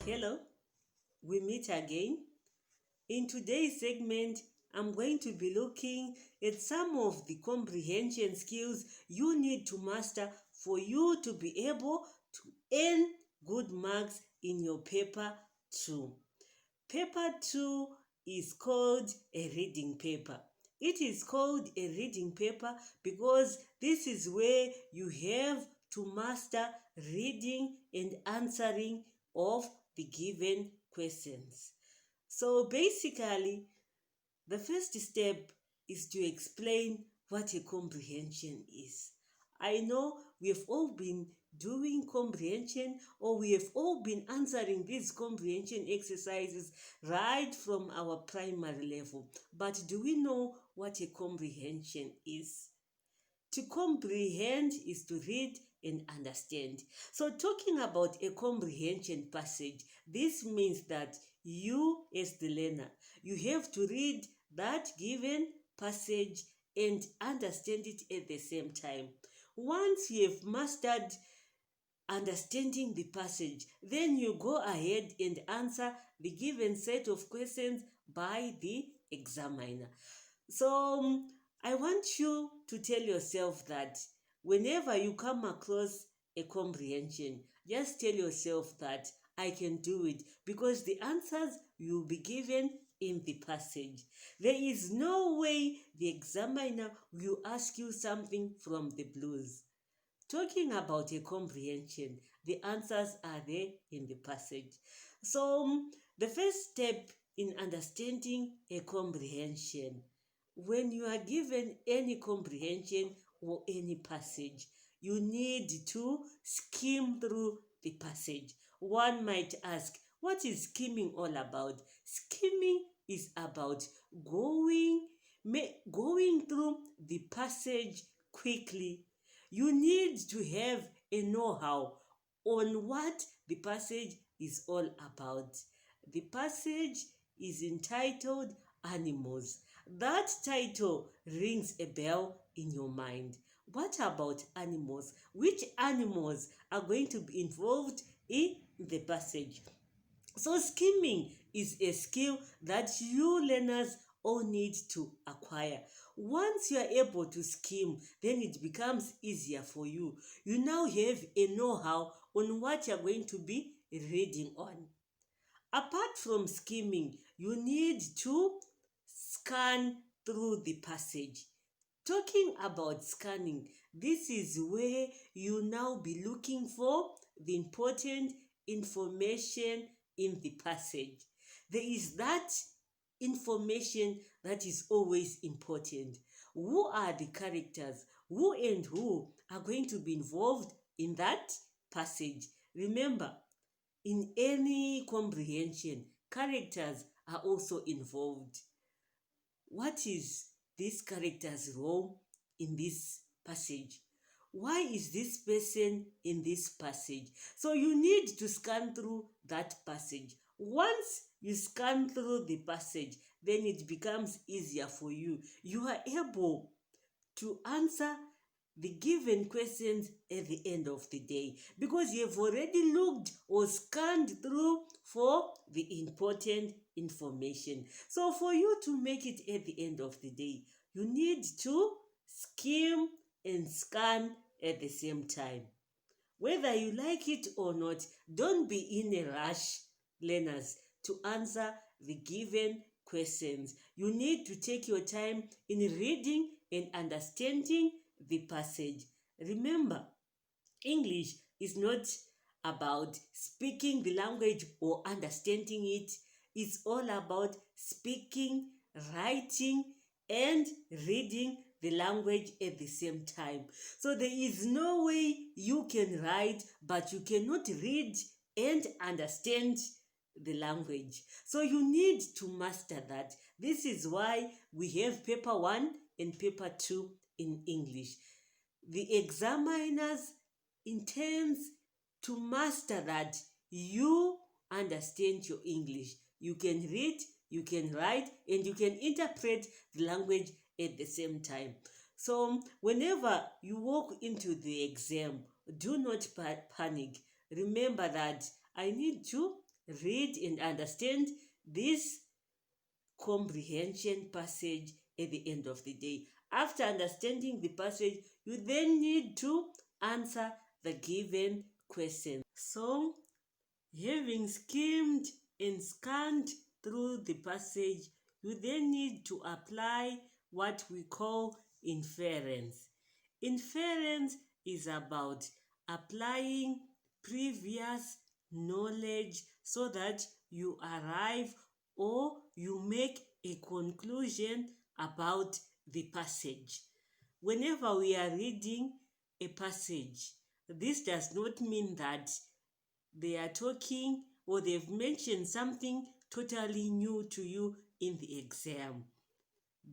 Hello, we meet again. In today's segment, I'm going to be looking at some of the comprehension skills you need to master for you to be able to earn good marks in your paper 2. Paper 2 is called a reading paper. It is called a reading paper because this is where you have to master reading and answering of the given questions. So basically, the first step is to explain what a comprehension is. I know we have all been doing comprehension, or we have all been answering these comprehension exercises right from our primary level. But do we know what a comprehension is? To comprehend is to read and understand. So talking about a comprehension passage, this means that you as the learner, you have to read that given passage and understand it at the same time. Once you have mastered understanding the passage, then you go ahead and answer the given set of questions by the examiner. So I want you to tell yourself that whenever you come across a comprehension, just tell yourself that I can do it, because the answers will be given in the passage. There is no way the examiner will ask you something from the blues. Talking about a comprehension, the answers are there in the passage. So the first step in understanding a comprehension, when you are given any comprehension or any passage, you need to skim through the passage. One might ask, what is skimming all about? Skimming is about going through the passage quickly. You need to have a know-how on what the passage is all about. The passage is entitled Animals. That title rings a bell in your mind. What about animals? Which animals are going to be involved in the passage? So skimming is a skill that you learners all need to acquire. Once you are able to skim, then it becomes easier for you. You now have a know-how on what you are going to be reading on. Apart from skimming, you need to scan through the passage. Talking about scanning, this is where you now be looking for the important information in the passage. There is that information that is always important. Who are the characters? Who and who are going to be involved in that passage? Remember, in any comprehension, characters are also involved. What is this character's role in this passage? Why is this person in this passage? So you need to scan through that passage. Once you scan through the passage, then it becomes easier for you. You are able to answer the given questions at the end of the day, because you have already looked or scanned through for the important information. So for you to make it at the end of the day, you need to skim and scan at the same time. Whether you like it or not, don't be in a rush, learners, to answer the given questions. You need to take your time in reading and understanding the passage. Remember, English is not about speaking the language or understanding it. It's all about speaking, writing, and reading the language at the same time. So there is no way you can write, but you cannot read and understand the language. So you need to master that. This is why we have paper 1 and paper 2 in English. The examiners intends to master that you understand your English. You can read, you can write, and you can interpret the language at the same time. So whenever you walk into the exam, do not panic. Remember that I need to read and understand this comprehension passage at the end of the day. After understanding the passage, you then need to answer the given question. So, having skimmed and scanned through the passage, you then need to apply what we call inference. Inference is about applying previous knowledge so that you arrive or you make a conclusion about the passage. Whenever we are reading a passage, this does not mean that they are talking or they've mentioned something totally new to you in the exam.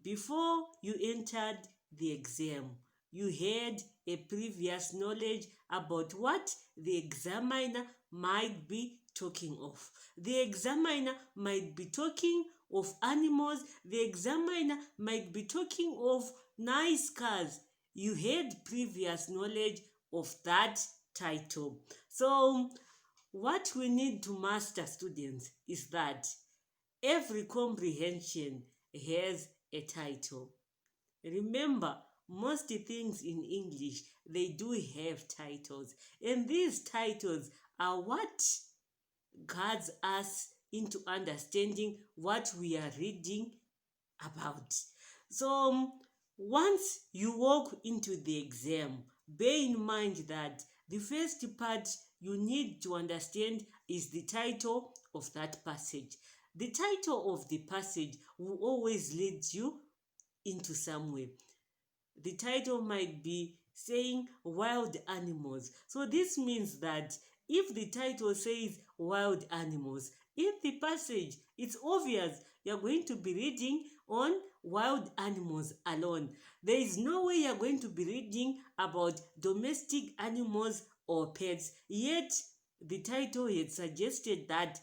Before you entered the exam, you had a previous knowledge about what the examiner might be talking of. The examiner might be talking of animals. The examiner might be talking of nice cars. You had previous knowledge of that title. So, what we need to master, students, is that every comprehension has a title. Remember, most things in English, they do have titles. And these titles are what guides us into understanding what we are reading about. So, once you walk into the exam, bear in mind that the first part you need to understand is the title of that passage. The title of the passage will always lead you into somewhere. The title might be saying wild animals. So this means that if the title says wild animals, in the passage, it's obvious you're going to be reading on wild animals alone. There is no way you're going to be reading about domestic animals or pets, yet the title had suggested that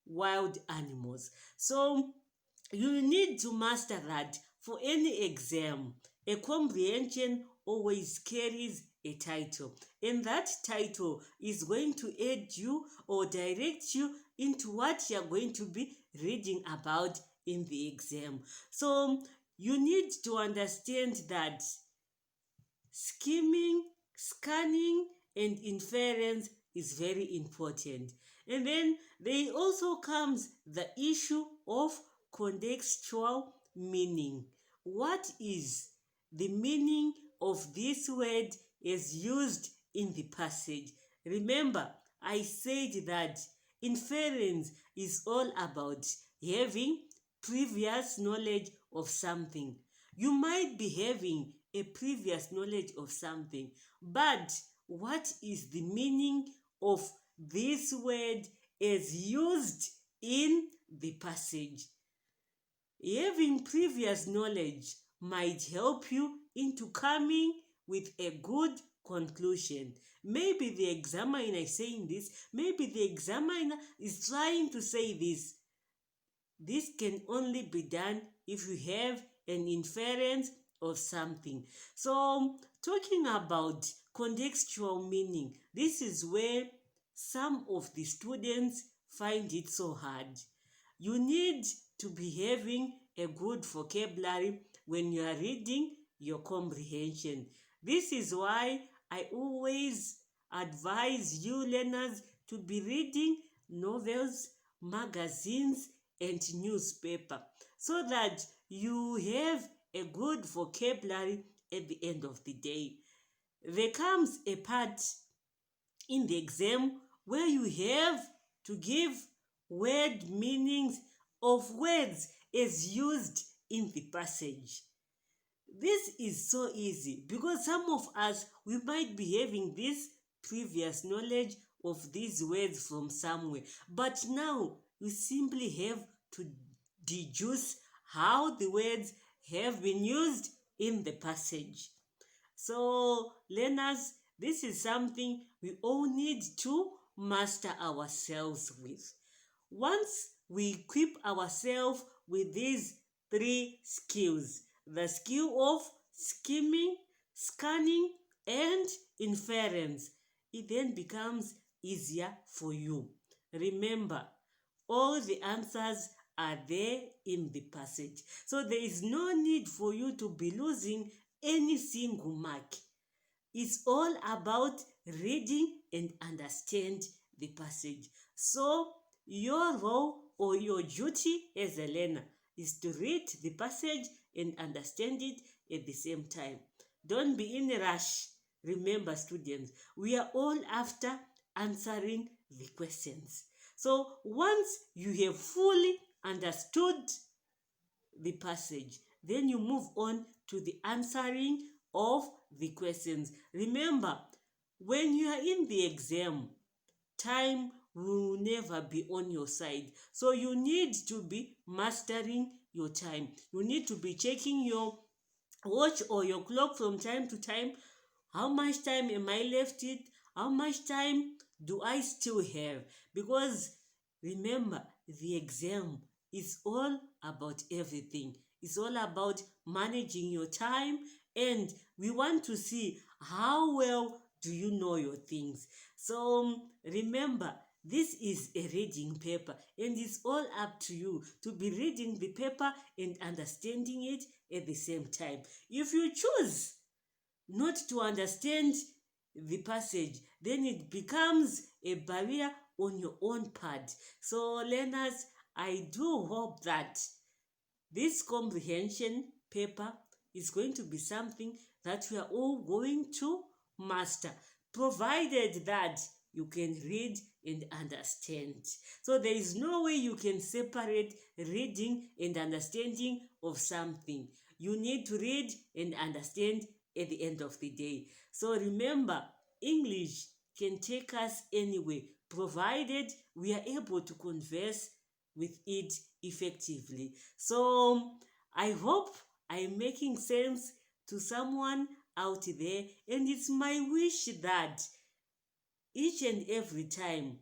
wild animals. So you need to master that for any exam. A comprehension always carries a title, and that title is going to aid you or direct you into what you're going to be reading about in the exam. So you need to understand that skimming, scanning, and inference is very important. And then there also comes the issue of contextual meaning. What is the meaning of this word as used in the passage? Remember, I said that inference is all about having previous knowledge of something. You might be having a previous knowledge of something, but what is the meaning of this word as used in the passage? Having previous knowledge might help you into coming with a good conclusion. Maybe the examiner is saying this, maybe the examiner is trying to say this. This can only be done if you have an inference of something. So, talking about contextual meaning, this is where some of the students find it so hard. You need to be having a good vocabulary when you are reading your comprehension. This is why I always advise you learners to be reading novels, magazines, and newspaper so that you have a good vocabulary at the end of the day. There comes a part in the exam where you have to give word meanings of words as used in the passage. This is so easy because some of us, we might be having this previous knowledge of these words from somewhere, but now you simply have to deduce how the words have been used in the passage. So, learners, this is something we all need to master ourselves with. Once we equip ourselves with these three skills, the skill of skimming, scanning, and inference, it then becomes easier for you. Remember, All the answers are there in the passage. So there is no need for you to be losing any single mark. It's all about reading and understand the passage. So your role or your duty as a learner is to read the passage and understand it at the same time. Don't be in a rush. Remember, students, we are all after answering the questions. So once you have fully understood the passage, then you move on to the answering of the questions. Remember, when you are in the exam, time will never be on your side. So you need to be mastering your time. You need to be checking your watch or your clock from time to time. How much time am I left it? How much time do I still have? Because remember, the exam is all about everything. It's all about managing your time, and we want to see how well do you know your things. So remember, this is a reading paper, and it's all up to you to be reading the paper and understanding it at the same time. If you choose not to understand the passage, then it becomes a barrier on your own part. So learners, I do hope that this comprehension paper is going to be something that we are all going to master, provided that you can read and understand. So there is no way you can separate reading and understanding of something. You need to read and understand at the end of the day. So remember, English can take us anywhere, provided we are able to converse with it effectively. So I hope I'm making sense to someone out there, and it's my wish that each and every time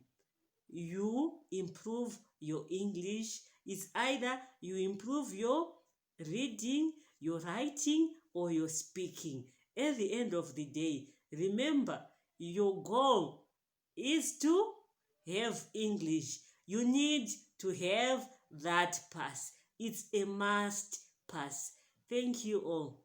you improve your English, it's either you improve your reading, your writing, or your speaking. At the end of the day, remember, your goal is to have English. You need to have that pass. It's a must pass. Thank you all.